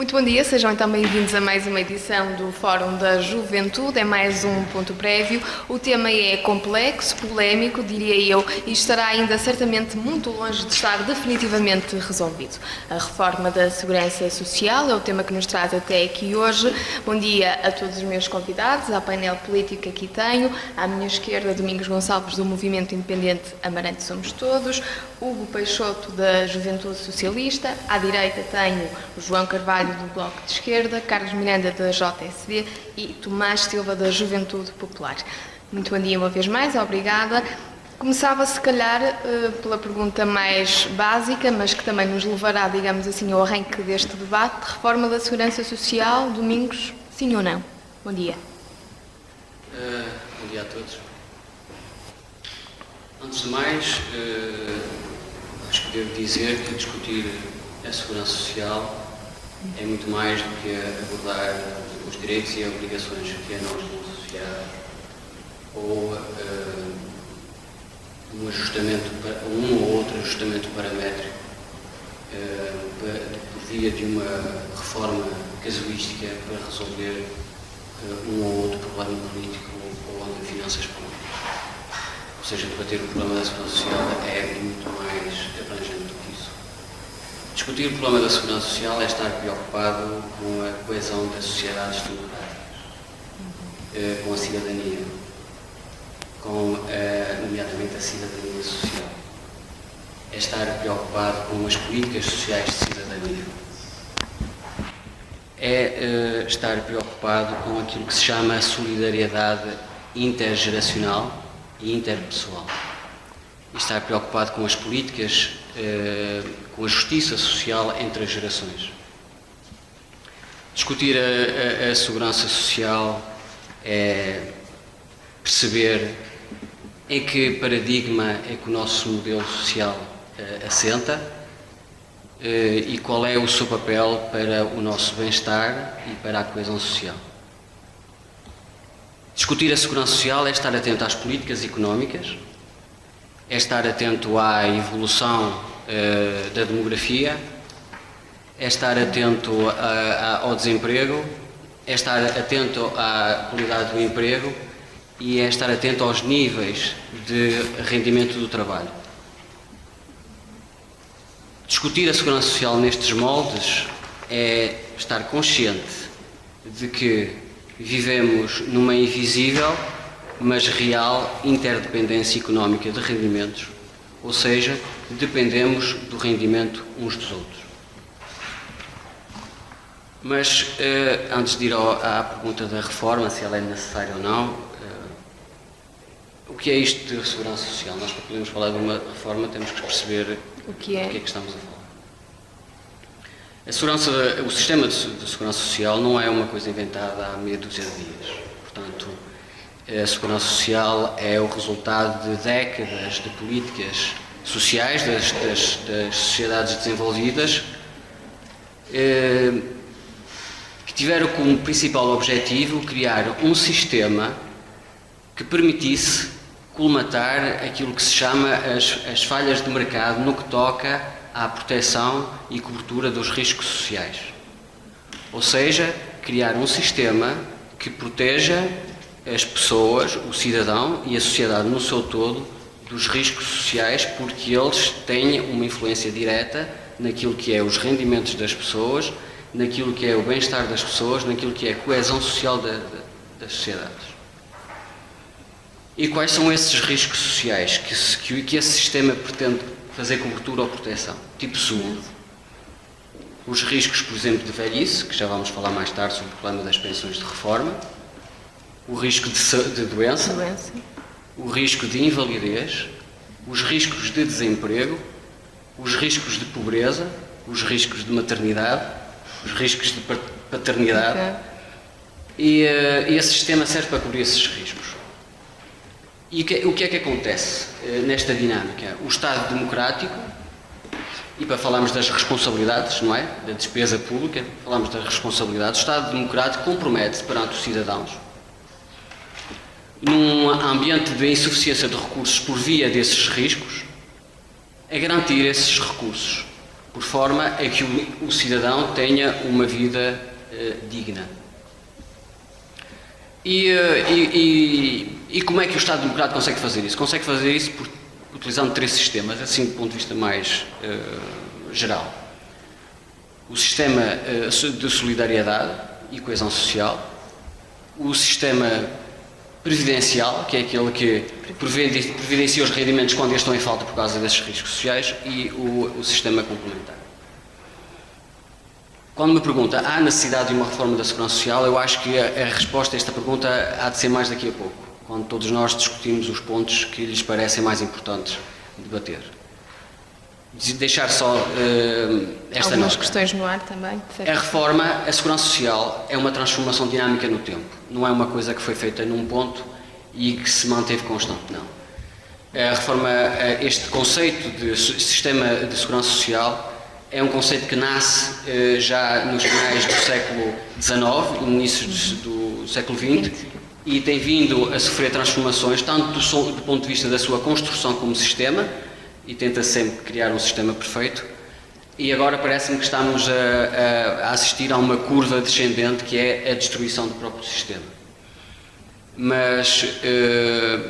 Muito bom dia, sejam então bem-vindos a mais uma edição do Fórum da Juventude, é mais um ponto prévio. O tema é complexo, polémico, diria eu, e estará ainda certamente muito longe de estar definitivamente resolvido. A reforma da Segurança Social é o tema que nos traz até aqui hoje. Bom dia a todos os meus convidados, ao painel político que aqui tenho, à minha esquerda Domingos Gonçalves do Movimento Independente Amarante Somos Todos, Hugo Peixoto da Juventude Socialista, à direita tenho o João Carvalho do Bloco de Esquerda, Carlos Miranda da JSD e Tomás Silva da Juventude Popular. Muito bom dia uma vez mais, obrigada. Começava se calhar pela pergunta mais básica, mas que também nos levará, digamos assim, ao arranque deste debate. Reforma da Segurança Social, Domingos, sim ou não? Bom dia. Bom dia a todos. Antes de mais, acho que devo dizer que discutir a segurança social é muito mais do que abordar os direitos e obrigações que a nós são associados ou um ou outro ajustamento paramétrico por via de uma reforma casuística para resolver um ou outro problema político ou de finanças públicas. Ou seja, debater o problema da segurança social é muito mais abrangente do que isso. Discutir o problema da segurança social é estar preocupado com a coesão das sociedades democráticas, com a cidadania, nomeadamente a cidadania social. É estar preocupado com as políticas sociais de cidadania. É estar preocupado com aquilo que se chama a solidariedade intergeracional e interpessoal. E estar preocupado com as políticas, com a justiça social entre as gerações. Discutir a segurança social é perceber em que paradigma é que o nosso modelo social assenta e qual é o seu papel para o nosso bem-estar e para a coesão social. Discutir a segurança social é estar atento às políticas económicas, é estar atento à evolução da demografia, é estar atento ao desemprego, é estar atento à qualidade do emprego e é estar atento aos níveis de rendimento do trabalho. Discutir a segurança social nestes moldes é estar consciente de que vivemos numa invisível, mas real interdependência económica de rendimentos, ou seja, dependemos do rendimento uns dos outros. Mas, antes de ir à pergunta da reforma, se ela é necessária ou não, o que é isto de segurança social? Nós, para podermos falar de uma reforma, temos que perceber o que é que estamos a falar. O sistema de segurança social não é uma coisa inventada há meia dúzia de dias. Portanto, a segurança social é o resultado de décadas de políticas sociais das sociedades desenvolvidas que tiveram como principal objetivo criar um sistema que permitisse colmatar aquilo que se chama as falhas de mercado no que toca à proteção e cobertura dos riscos sociais. Ou seja, criar um sistema que proteja as pessoas, o cidadão e a sociedade no seu todo dos riscos sociais, porque eles têm uma influência direta naquilo que é os rendimentos das pessoas, naquilo que é o bem-estar das pessoas, naquilo que é a coesão social das sociedades. E quais são esses riscos sociais que esse sistema pretende fazer cobertura ou proteção? Tipo saúde. Os riscos, por exemplo, de velhice, que já vamos falar mais tarde sobre o problema das pensões de reforma, o risco de doença, o risco de invalidez, os riscos de desemprego, os riscos de pobreza, os riscos de maternidade, os riscos de paternidade. E esse sistema serve para cobrir esses riscos. E o que é que acontece nesta dinâmica? O Estado democrático, e para falarmos das responsabilidades, não é? Da despesa pública, falamos das responsabilidades, o Estado democrático compromete-se perante os cidadãos, num ambiente de insuficiência de recursos por via desses riscos, a garantir esses recursos por forma a que o cidadão tenha uma vida digna. E como é que o Estado Democrático consegue fazer isso? Consegue fazer isso utilizando 3 sistemas, assim do ponto de vista mais geral. O sistema de solidariedade e coesão social, o sistema previdencial, que é aquele que providencia os rendimentos quando eles estão em falta por causa desses riscos sociais, e o sistema complementar. Quando me pergunta, há necessidade de uma reforma da Segurança Social, eu acho que a resposta a esta pergunta há de ser mais daqui a pouco, quando todos nós discutimos os pontos que lhes parecem mais importantes debater. Deixar só esta algumas nota. questões no ar também. A reforma, a Segurança Social, é uma transformação dinâmica no tempo. Não é uma coisa que foi feita num ponto e que se manteve constante, não. A reforma, este conceito de sistema de Segurança Social é um conceito que nasce já nos finais do século XIX, no início do século XX, e tem vindo a sofrer transformações, tanto do ponto de vista da sua construção como sistema, e tenta sempre criar um sistema perfeito, e agora parece-me que estamos a assistir a uma curva descendente, que é a destruição do próprio sistema. Mas,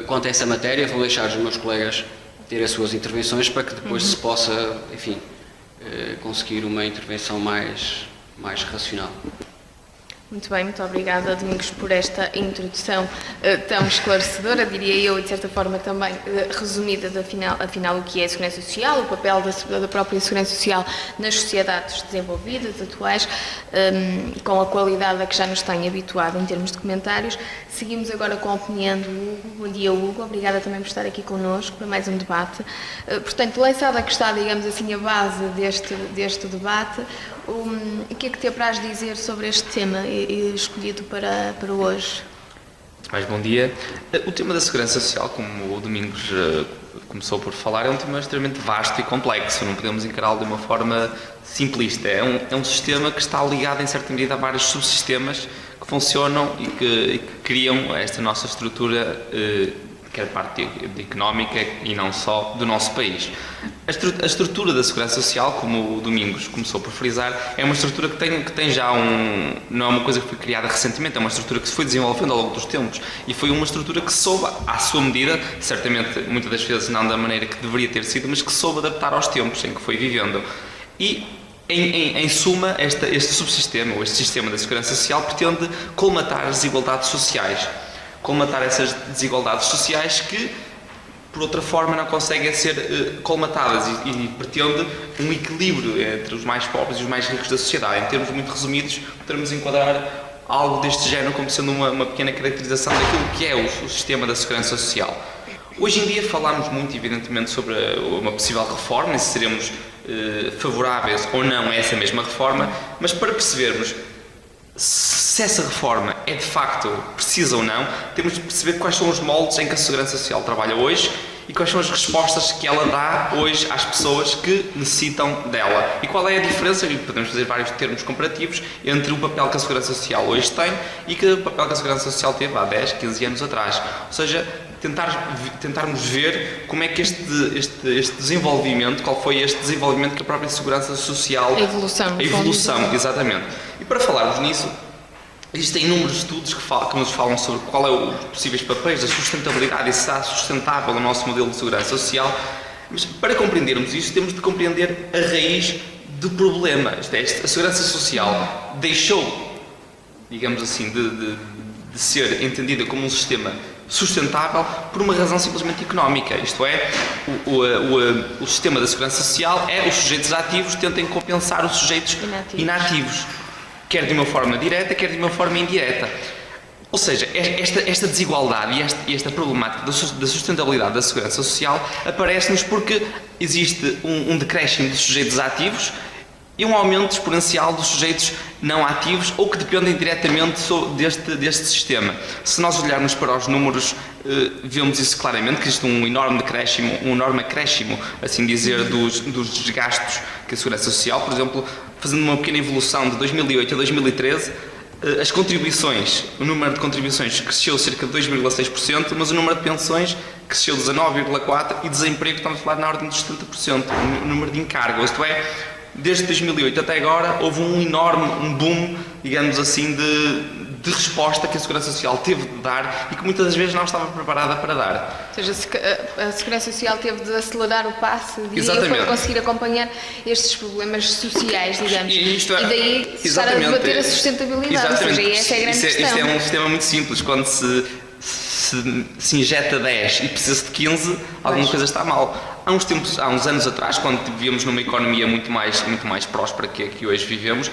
quanto a essa matéria, vou deixar os meus colegas ter as suas intervenções para que depois se possa, enfim, conseguir uma intervenção mais racional. Muito bem, muito obrigada, Domingos, por esta introdução tão esclarecedora, diria eu, e de certa forma também resumida, afinal, o que é a Segurança Social, o papel da própria Segurança Social nas sociedades desenvolvidas, atuais, com a qualidade a que já nos tem habituado em termos de comentários. Seguimos agora com a opinião do Hugo. Bom dia, Hugo. Obrigada também por estar aqui connosco para mais um debate. Portanto, lançada que está, digamos assim, a base deste debate, o que é que te apraz dizer sobre este tema escolhido para hoje? Mais bom dia. O tema da segurança social, como o Domingos começou por falar, é um tema extremamente vasto e complexo. Não podemos encará-lo de uma forma simplista. É um sistema que está ligado, em certa medida, a vários subsistemas que funcionam e que criam esta nossa estrutura, quer parte económica e não só, do nosso país. A estrutura da segurança social, como o Domingos começou por frisar, é uma estrutura que tem já não é uma coisa que foi criada recentemente, é uma estrutura que se foi desenvolvendo ao longo dos tempos, e foi uma estrutura que soube, à sua medida, certamente muitas das vezes não da maneira que deveria ter sido, mas que soube adaptar aos tempos em que foi vivendo. E, em suma, este subsistema, ou este sistema da segurança social, pretende colmatar as desigualdades sociais. Colmatar essas desigualdades sociais que, por outra forma, não conseguem ser colmatadas e pretende um equilíbrio entre os mais pobres e os mais ricos da sociedade. Em termos muito resumidos, podemos enquadrar algo deste género como sendo uma pequena caracterização daquilo que é o sistema da segurança social. Hoje em dia falamos muito, evidentemente, sobre uma possível reforma, e se seremos favoráveis ou não a essa mesma reforma, mas para percebermos se essa reforma é de facto precisa ou não, temos de perceber quais são os moldes em que a Segurança Social trabalha hoje e quais são as respostas que ela dá hoje às pessoas que necessitam dela. E qual é a diferença, e podemos fazer vários termos comparativos, entre o papel que a Segurança Social hoje tem e que o papel que a Segurança Social teve há 10, 15 anos atrás. Ou seja, tentarmos ver como é que este desenvolvimento, qual foi este desenvolvimento que a própria Segurança Social... A evolução, exatamente. E para falarmos nisso, existem inúmeros estudos que nos falam sobre qual é os possíveis papéis da sustentabilidade e se está sustentável o nosso modelo de segurança social, mas para compreendermos isto temos de compreender a raiz do problema. A segurança social deixou, digamos assim, de ser entendida como um sistema sustentável por uma razão simplesmente económica, isto é, o sistema da segurança social é os sujeitos ativos tentem compensar os sujeitos inativos, quer de uma forma direta, quer de uma forma indireta. Ou seja, esta desigualdade e esta problemática da sustentabilidade da segurança social aparece-nos porque existe um decréscimo dos sujeitos ativos e um aumento exponencial dos sujeitos não ativos ou que dependem diretamente deste sistema. Se nós olharmos para os números, vemos isso claramente, que existe um enorme acréscimo, assim dizer, dos desgastos que a Segurança Social, por exemplo, fazendo uma pequena evolução de 2008 a 2013, as contribuições, o número de contribuições cresceu cerca de 2,6%, mas o número de pensões cresceu 19,4% e desemprego estamos a falar na ordem dos 70%, o número de encargos, isto é, desde 2008 até agora, houve um boom, digamos assim, de resposta que a Segurança Social teve de dar e que muitas das vezes não estava preparada para dar. Ou seja, a Segurança Social teve de acelerar o passo, para Exatamente. conseguir acompanhar estes problemas sociais, digamos. E daí estar a debater a sustentabilidade. Exatamente. Ou seja, essa é a grande questão. Isto é um sistema muito simples. Quando se injeta 10 e precisa de 15, alguma coisa está mal. Há uns anos atrás, quando vivíamos numa economia muito mais próspera que a que hoje vivemos,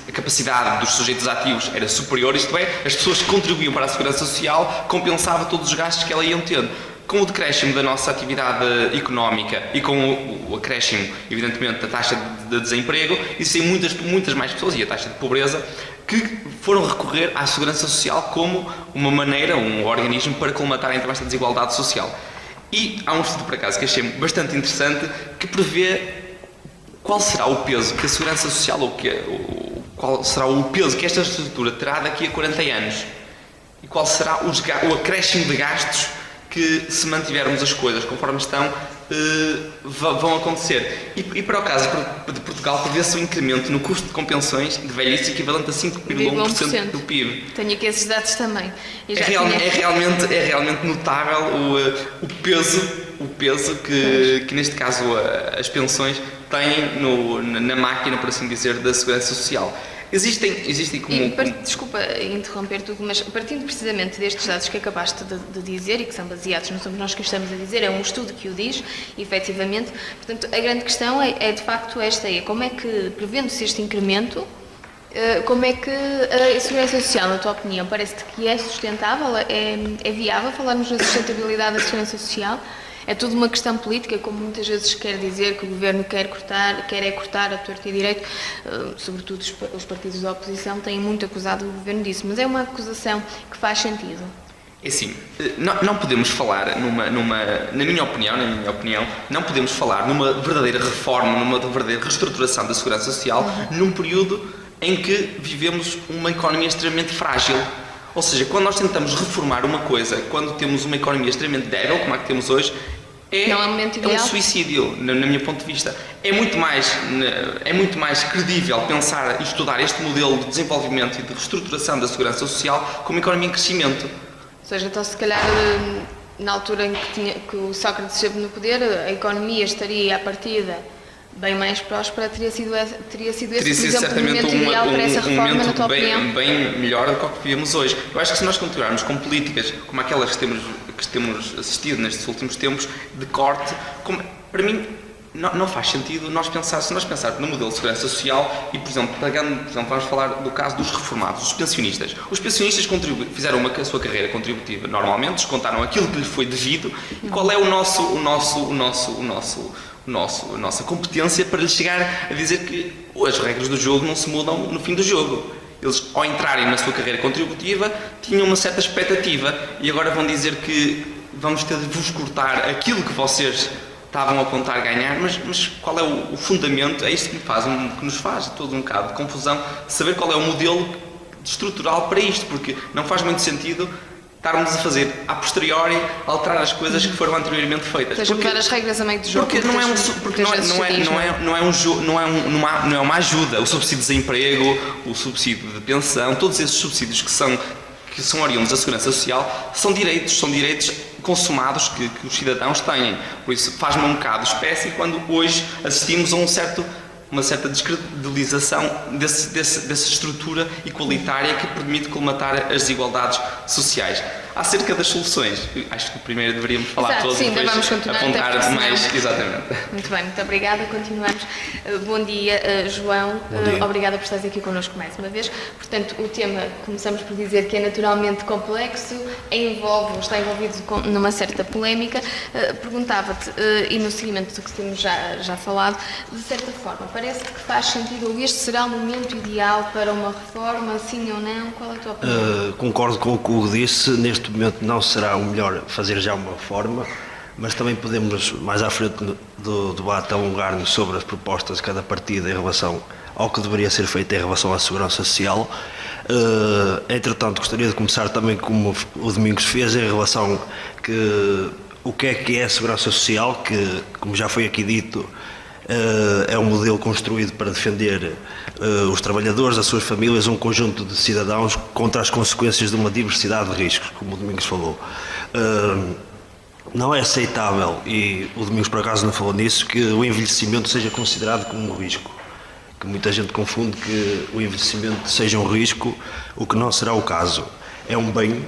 a capacidade dos sujeitos ativos era superior, isto é, as pessoas que contribuíam para a Segurança Social compensava todos os gastos que ela iam tendo. Com o decréscimo da nossa atividade económica e com o acréscimo, evidentemente, da taxa de desemprego, existem muitas mais pessoas, e a taxa de pobreza, que foram recorrer à Segurança Social como uma maneira, um organismo para colmatar então esta desigualdade social. E há um estudo, por acaso, que achei bastante interessante, que prevê qual será o peso que a Segurança Social, qual será o peso que esta estrutura terá daqui a 40 anos. E qual será o acréscimo de gastos que, se mantivermos as coisas conforme estão, vão acontecer. E para o caso de Portugal, prevê-se um incremento no custo de compensões de velhice equivalente a 5,1% do PIB. Tenho aqui esses dados também. É realmente notável o peso que neste caso as pensões têm na máquina, por assim dizer, da Segurança Social. Existem como... Desculpa interromper tudo, mas partindo precisamente destes dados que acabaste de dizer e que são baseados, não somos nós que estamos a dizer, é um estudo que o diz, efetivamente. Portanto, a grande questão é de facto esta, como é que, prevendo-se este incremento, como é que a Segurança Social, na tua opinião, parece-te que é sustentável, é viável falarmos na sustentabilidade da Segurança Social? É tudo uma questão política, como muitas vezes quer dizer que o Governo quer cortar a torto e a direito, sobretudo os partidos da oposição têm muito acusado o Governo disso, mas é uma acusação que faz sentido. É assim, não podemos falar na minha opinião, não podemos falar numa verdadeira reforma, numa verdadeira reestruturação da Segurança Social num período em que vivemos uma economia extremamente frágil. Ou seja, quando nós tentamos reformar uma coisa, quando temos uma economia extremamente débil, como a que temos hoje, é um suicídio, no meu ponto de vista. É muito mais credível pensar e estudar este modelo de desenvolvimento e de reestruturação da Segurança Social como economia em crescimento. Ou seja, então se calhar na altura em que o Sócrates esteve no poder, a economia estaria à partida bem mais próspera, teria sido esse, por exemplo, o momento ideal para essa reforma, na tua opinião? Bem melhor do que o que vivemos hoje. Eu acho que se nós continuarmos com políticas como aquelas que temos assistido nestes últimos tempos, de corte, para mim não faz sentido se nós pensarmos no modelo de segurança social e, por exemplo, vamos falar do caso dos reformados, dos pensionistas. Os pensionistas fizeram a sua carreira contributiva normalmente, descontaram aquilo que lhe foi devido, e qual é a nossa competência para lhes chegar a dizer que as regras do jogo não se mudam no fim do jogo. Eles, ao entrarem na sua carreira contributiva, tinham uma certa expectativa e agora vão dizer que vamos ter de vos cortar aquilo que vocês estavam a contar ganhar, mas qual é o fundamento? É isto que nos faz todo um bocado de confusão, saber qual é o modelo estrutural para isto, porque não faz muito sentido estarmos a fazer, a posteriori, alterar as coisas que foram anteriormente feitas. Ou seja, mudar as regras a meio do jogo. Porque não é uma ajuda. O subsídio de desemprego, o subsídio de pensão, todos esses subsídios que são oriundos da Segurança Social, são direitos consumados que os cidadãos têm. Por isso faz-me um bocado de espécie quando hoje assistimos a uma certa descredibilização dessa estrutura igualitária que permite colmatar as desigualdades sociais. Acerca das soluções, acho que primeiro deveríamos falar todos e depois vamos continuar, apontar mais. Exatamente. Muito bem, muito obrigada. Continuamos. Bom dia, João. Bom dia. Obrigada por estares aqui connosco mais uma vez. Portanto, o tema, começamos por dizer que é naturalmente complexo, está envolvido numa certa polémica. Perguntava-te, e no seguimento do que temos já falado, de certa forma, parece que faz sentido, ou este será o momento ideal para uma reforma, sim ou não? Qual é a tua opinião? Concordo com o que o Hugo disse. Neste momento não será o melhor fazer já uma reforma, mas também podemos, mais à frente do debate, alongar-nos sobre as propostas de cada partido em relação ao que deveria ser feito em relação à segurança social. Entretanto, gostaria de começar também como o Domingos fez, em relação o que é a segurança social, que, como já foi aqui dito, É um modelo construído para defender os trabalhadores, as suas famílias, um conjunto de cidadãos contra as consequências de uma diversidade de riscos, como o Domingos falou. Não é aceitável, e o Domingos por acaso não falou nisso, que o envelhecimento seja considerado como um risco. Que muita gente confunde que o envelhecimento seja um risco, o que não será o caso. É um bem,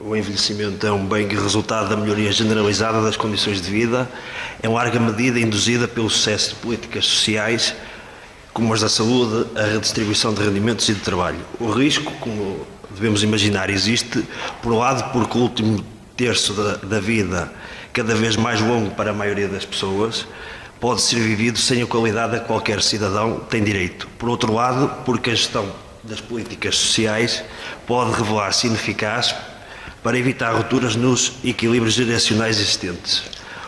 o envelhecimento é um bem resultado da melhoria generalizada das condições de vida, é uma larga medida induzida pelo sucesso de políticas sociais, como as da saúde, a redistribuição de rendimentos e de trabalho. O risco, como devemos imaginar, existe, por um lado, porque o último terço da vida, cada vez mais longo para a maioria das pessoas, pode ser vivido sem a qualidade a que qualquer cidadão tem direito. Por outro lado, porque a gestão das políticas sociais pode revelar-se ineficaz para evitar rupturas nos equilíbrios geracionais existentes.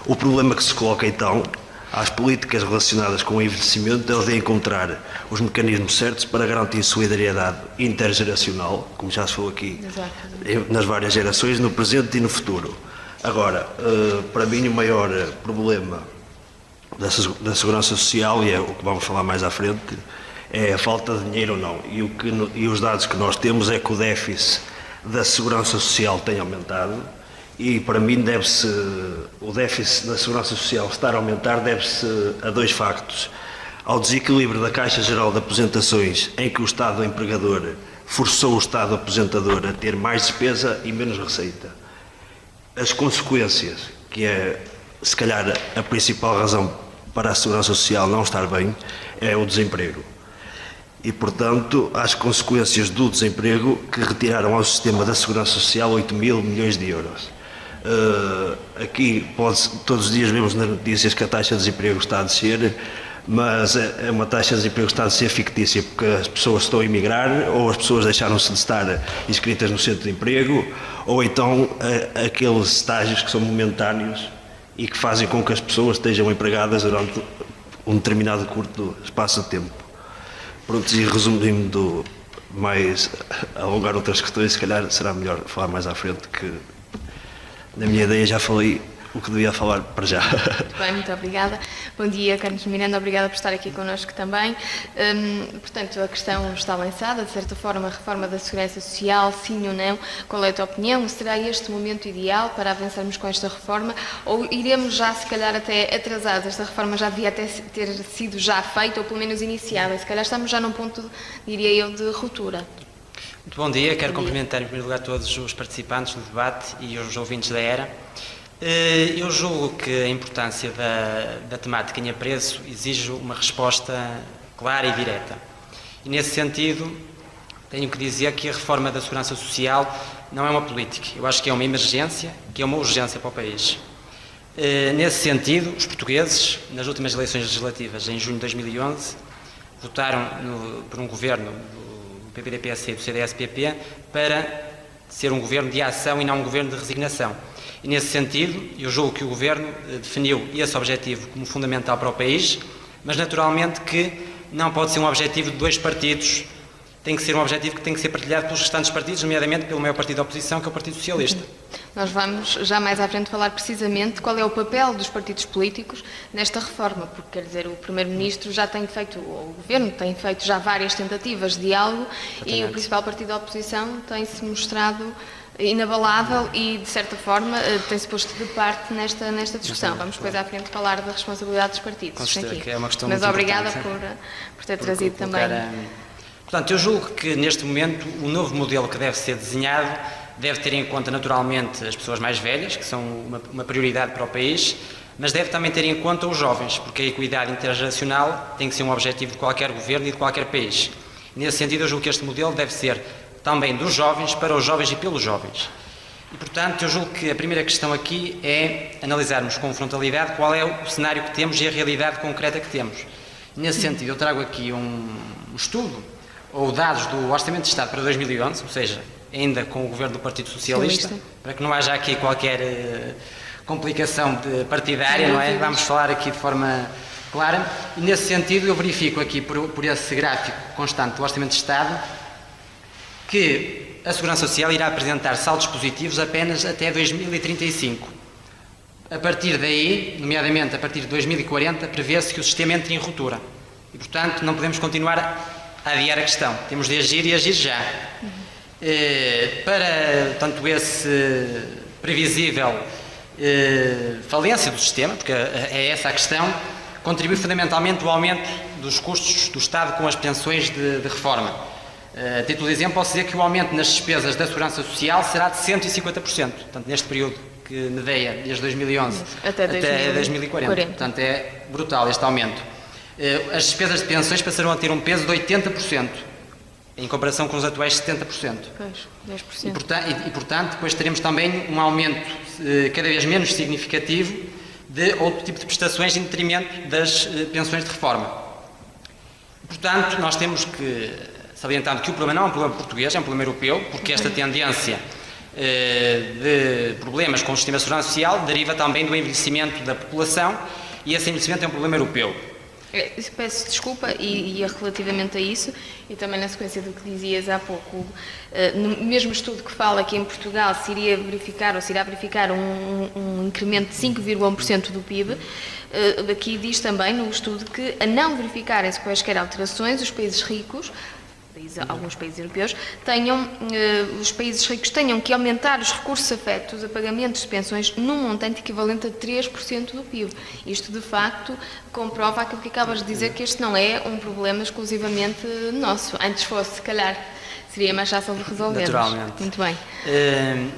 O problema que se coloca então às políticas relacionadas com o envelhecimento é o de encontrar os mecanismos certos para garantir solidariedade intergeracional, como já se falou aqui, nas várias gerações, no presente e no futuro. Agora, para mim o maior problema da segurança social, e é o que vamos falar mais à frente, é a falta de dinheiro ou não. E os dados que nós temos é que o déficit da segurança social tem aumentado, e para mim o déficit da segurança social estar a aumentar deve-se a dois factos: ao desequilíbrio da Caixa Geral de Aposentações, em que o Estado empregador forçou o Estado aposentador a ter mais despesa e menos receita. As consequências, que é se calhar a principal razão para a segurança social não estar bem, é o desemprego. E, portanto, as consequências do desemprego que retiraram ao sistema da segurança social 8 mil milhões de euros. Aqui todos os dias vemos nas notícias que a taxa de desemprego está a descer, mas é uma taxa de desemprego que está a descer fictícia, porque as pessoas estão a emigrar, ou as pessoas deixaram-se de estar inscritas no centro de emprego, ou então aqueles estágios que são momentâneos e que fazem com que as pessoas estejam empregadas um determinado curto espaço de tempo. Pronto, e resumindo mais, alongar outras questões, se calhar será melhor falar mais à frente, que na minha ideia já falei o que devia falar para já. Muito bem, muito obrigada. Bom dia, Carlos Miranda, obrigada por estar aqui connosco também. Portanto, a questão está lançada, de certa forma, a reforma da segurança social, sim ou não? Qual é a tua opinião? Será este o momento ideal para avançarmos com esta reforma? Ou iremos já, se calhar, até atrasados? Esta reforma já devia ter sido já feita, ou pelo menos iniciada, e se calhar estamos já num ponto, diria eu, de ruptura. Muito bom dia, quero cumprimentar em primeiro lugar todos os participantes do debate e os ouvintes da ERA. Eu julgo que a importância da temática em apreço exige uma resposta clara e direta. E nesse sentido, tenho que dizer que a reforma da segurança social não é uma política. Eu acho que é uma emergência, que é uma urgência para o país. Nesse sentido, os portugueses, nas últimas eleições legislativas, em junho de 2011, votaram por um governo do PPD-PSD e do CDS-PP para ser um governo de ação e não um governo de resignação. E nesse sentido, eu julgo que o Governo definiu esse objetivo como fundamental para o país, mas naturalmente que não pode ser um objetivo de dois partidos, tem que ser um objetivo que tem que ser partilhado pelos restantes partidos, nomeadamente pelo maior partido da oposição, que é o Partido Socialista. Nós vamos já mais à frente falar precisamente qual é o papel dos partidos políticos nesta reforma, porque, quer dizer, o Primeiro-Ministro já tem feito, ou o Governo tem feito já várias tentativas de diálogo e o principal partido da oposição tem-se mostrado inabalável e, de certa forma, tem-se posto de parte nesta discussão. Vamos depois à frente falar da responsabilidade dos partidos. Com certeza, que é uma questão Mas muito obrigada importante, por ter trazido também. Portanto, eu julgo que neste momento o novo modelo que deve ser desenhado deve ter em conta naturalmente as pessoas mais velhas, que são uma prioridade para o país, mas deve também ter em conta os jovens, porque a equidade intergeracional tem que ser um objetivo de qualquer governo e de qualquer país. Nesse sentido, eu julgo que este modelo deve ser também dos jovens, para os jovens e pelos jovens. E, portanto, eu julgo que a primeira questão aqui é analisarmos com frontalidade qual é o cenário que temos e a realidade concreta que temos. Nesse sentido, eu trago aqui um estudo, ou dados do Orçamento de Estado para 2011, ou seja, ainda com o governo do Partido Socialista, para que não haja aqui qualquer complicação partidária, não é? Vamos falar aqui de forma clara. E, nesse sentido, eu verifico aqui, por esse gráfico constante do Orçamento de Estado, que a Segurança Social irá apresentar saldos positivos apenas até 2035. A partir daí, nomeadamente a partir de 2040, prevê-se que o sistema entre em ruptura. E, portanto, não podemos continuar a adiar a questão. Temos de agir e agir já. Para, tanto esse previsível falência do sistema, porque é essa a questão, contribui fundamentalmente o aumento dos custos do Estado com as pensões de reforma. A título de exemplo, posso dizer que o aumento nas despesas da Segurança Social será de 150%, portanto, neste período que medeia desde 2011 até 2040. Portanto, é brutal este aumento. As despesas de pensões passarão a ter um peso de 80%, em comparação com os atuais 70%. Pois, 10%. E, portanto, depois teremos também um aumento cada vez menos significativo de outro tipo de prestações em detrimento das pensões de reforma. Portanto, nós temos que, salientando que o problema não é um problema português, é um problema europeu, porque esta tendência de problemas com o sistema de segurança social deriva também do envelhecimento da população, e esse envelhecimento é um problema europeu. Peço desculpa e relativamente a isso, e também na sequência do que dizias há pouco, no mesmo estudo que fala que em Portugal se iria verificar ou se irá verificar um incremento de 5,1% do PIB, aqui diz também no estudo que, a não verificarem-se quaisquer alterações, os países ricos, alguns países europeus, os países ricos tenham que aumentar os recursos afetos a pagamentos de pensões num montante equivalente a 3% do PIB. Isto, de facto, comprova aquilo que acabas de dizer, que este não é um problema exclusivamente nosso. Antes fosse, se calhar, seria mais fácil de resolver. Naturalmente. Muito bem.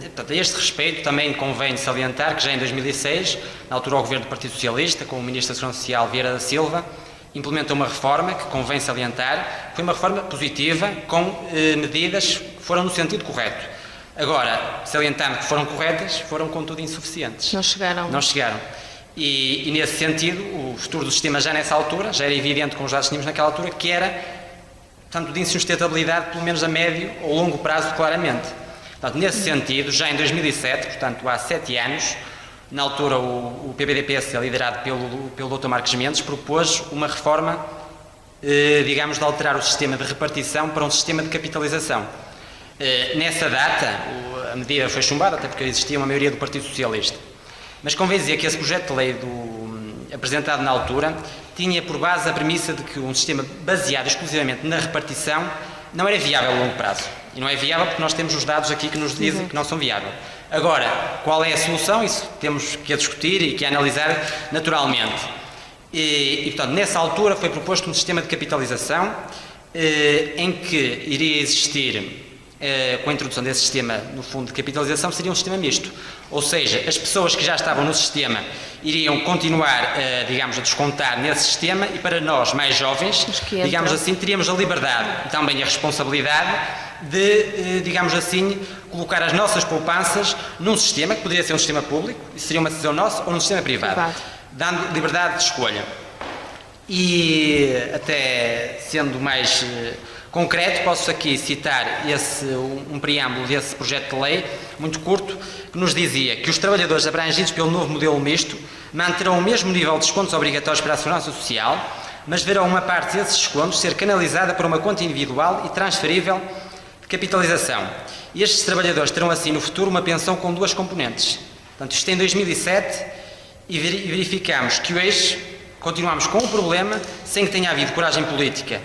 Portanto, a este respeito, também convém salientar que já em 2006, na altura o Governo do Partido Socialista, com o Ministro da Segurança Social, Vieira da Silva, implementou uma reforma que convém salientar, foi uma reforma positiva, com medidas que foram no sentido correto. Agora, salientando que foram corretas, foram contudo insuficientes. Não chegaram. E nesse sentido, o futuro do sistema já nessa altura, já era evidente com os dados que tínhamos naquela altura, que era, portanto, de insustentabilidade, pelo menos a médio ou longo prazo, claramente. Portanto, nesse sentido, já em 2007, portanto, há 7 anos, na altura, o PPD-PS, liderado pelo Dr. Marcos Mendes, propôs uma reforma, digamos, de alterar o sistema de repartição para um sistema de capitalização. Nessa data, a medida foi chumbada, até porque existia uma maioria do Partido Socialista. Mas convém dizer que esse projeto de lei apresentado na altura tinha por base a premissa de que um sistema baseado exclusivamente na repartição não era viável a longo prazo. E não é viável porque nós temos os dados aqui que nos dizem que não são viáveis. Agora, qual é a solução? Isso temos que a discutir e que a analisar naturalmente. E, portanto, nessa altura foi proposto um sistema de capitalização em que iria existir, com a introdução desse sistema, no fundo de capitalização, seria um sistema misto. Ou seja, as pessoas que já estavam no sistema iriam continuar, digamos, a descontar nesse sistema, e para nós, mais jovens, digamos assim, teríamos a liberdade e também a responsabilidade de, digamos assim, colocar as nossas poupanças num sistema que poderia ser um sistema público, isso seria uma decisão nossa, ou num sistema privado, dando liberdade de escolha. E, até sendo mais concreto, posso aqui citar um preâmbulo desse projeto de lei, muito curto, que nos dizia que os trabalhadores abrangidos pelo novo modelo misto manterão o mesmo nível de descontos obrigatórios para a Segurança Social, mas verão uma parte desses descontos ser canalizada para uma conta individual e transferível de capitalização. E estes trabalhadores terão assim no futuro uma pensão com 2 componentes. Portanto, isto em 2007, e verificamos que hoje continuamos com o problema sem que tenha havido coragem política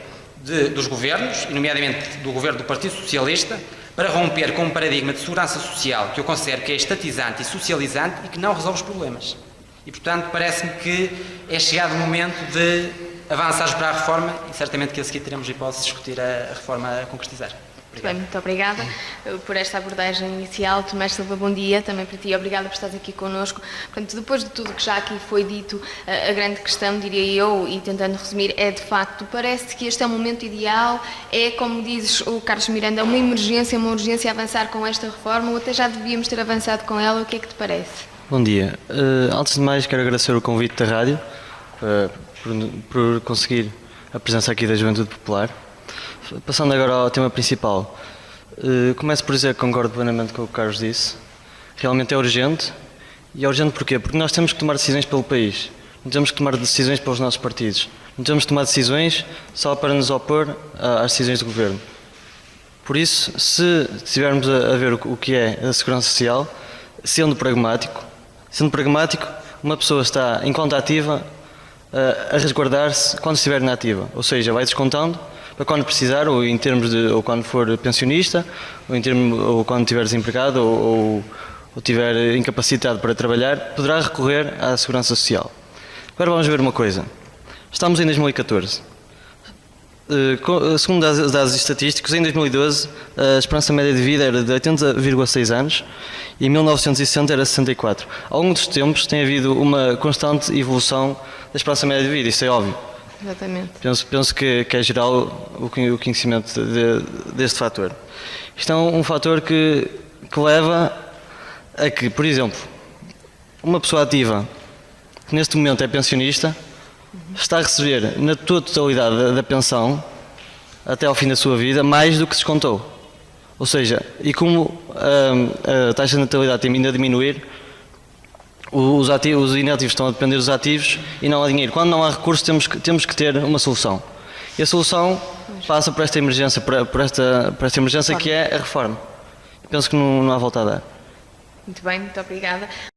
dos governos, e nomeadamente do governo do Partido Socialista, para romper com um paradigma de segurança social que eu considero que é estatizante e socializante e que não resolve os problemas. E, portanto, parece-me que é chegado o momento de avançarmos para a reforma, e certamente que a seguir teremos hipótese de discutir a reforma a concretizar. Bem, muito obrigada por esta abordagem inicial. Tomás Silva, bom dia também para ti. Obrigada por estares aqui connosco. Portanto, depois de tudo que já aqui foi dito, a grande questão, diria eu, e tentando resumir, é de facto, parece que este é o momento ideal, é, como dizes o Carlos Miranda, uma emergência, uma urgência avançar com esta reforma, ou até já devíamos ter avançado com ela. O que é que te parece? Bom dia. Antes de mais, quero agradecer o convite da rádio por conseguir a presença aqui da Juventude Popular. Passando agora ao tema principal, começo por dizer que concordo plenamente com o que o Carlos disse. Realmente é urgente. E é urgente porquê? Porque nós temos que tomar decisões pelo país. Não temos que tomar decisões pelos nossos partidos. Não temos que tomar decisões só para nos opor às decisões do Governo. Por isso, se estivermos a ver o que é a Segurança Social, sendo pragmático, Sendo pragmático, uma pessoa está, enquanto ativa, a resguardar-se quando estiver inativa, ou seja, vai descontando para quando precisar, ou em termos de, ou quando for pensionista, ou quando estiver desempregado, ou estiver incapacitado para trabalhar, poderá recorrer à Segurança Social. Agora vamos ver uma coisa. Estamos em 2014. Segundo dados estatísticos, em 2012 a esperança média de vida era de 80,6 anos e em 1960 era 64. Ao longo dos tempos tem havido uma constante evolução da esperança média de vida, isso é óbvio. Exatamente. Penso que é geral o conhecimento deste fator. Isto é um fator que leva a que, por exemplo, uma pessoa ativa que neste momento é pensionista está a receber na totalidade da pensão até ao fim da sua vida mais do que descontou. Ou seja, e como a taxa de natalidade tem vindo a diminuir, os inativos estão a depender dos ativos e não há dinheiro. Quando não há recursos temos que ter uma solução. E a solução passa por esta emergência, por esta emergência que é a reforma. Penso que não há volta a dar. Muito bem, muito obrigada.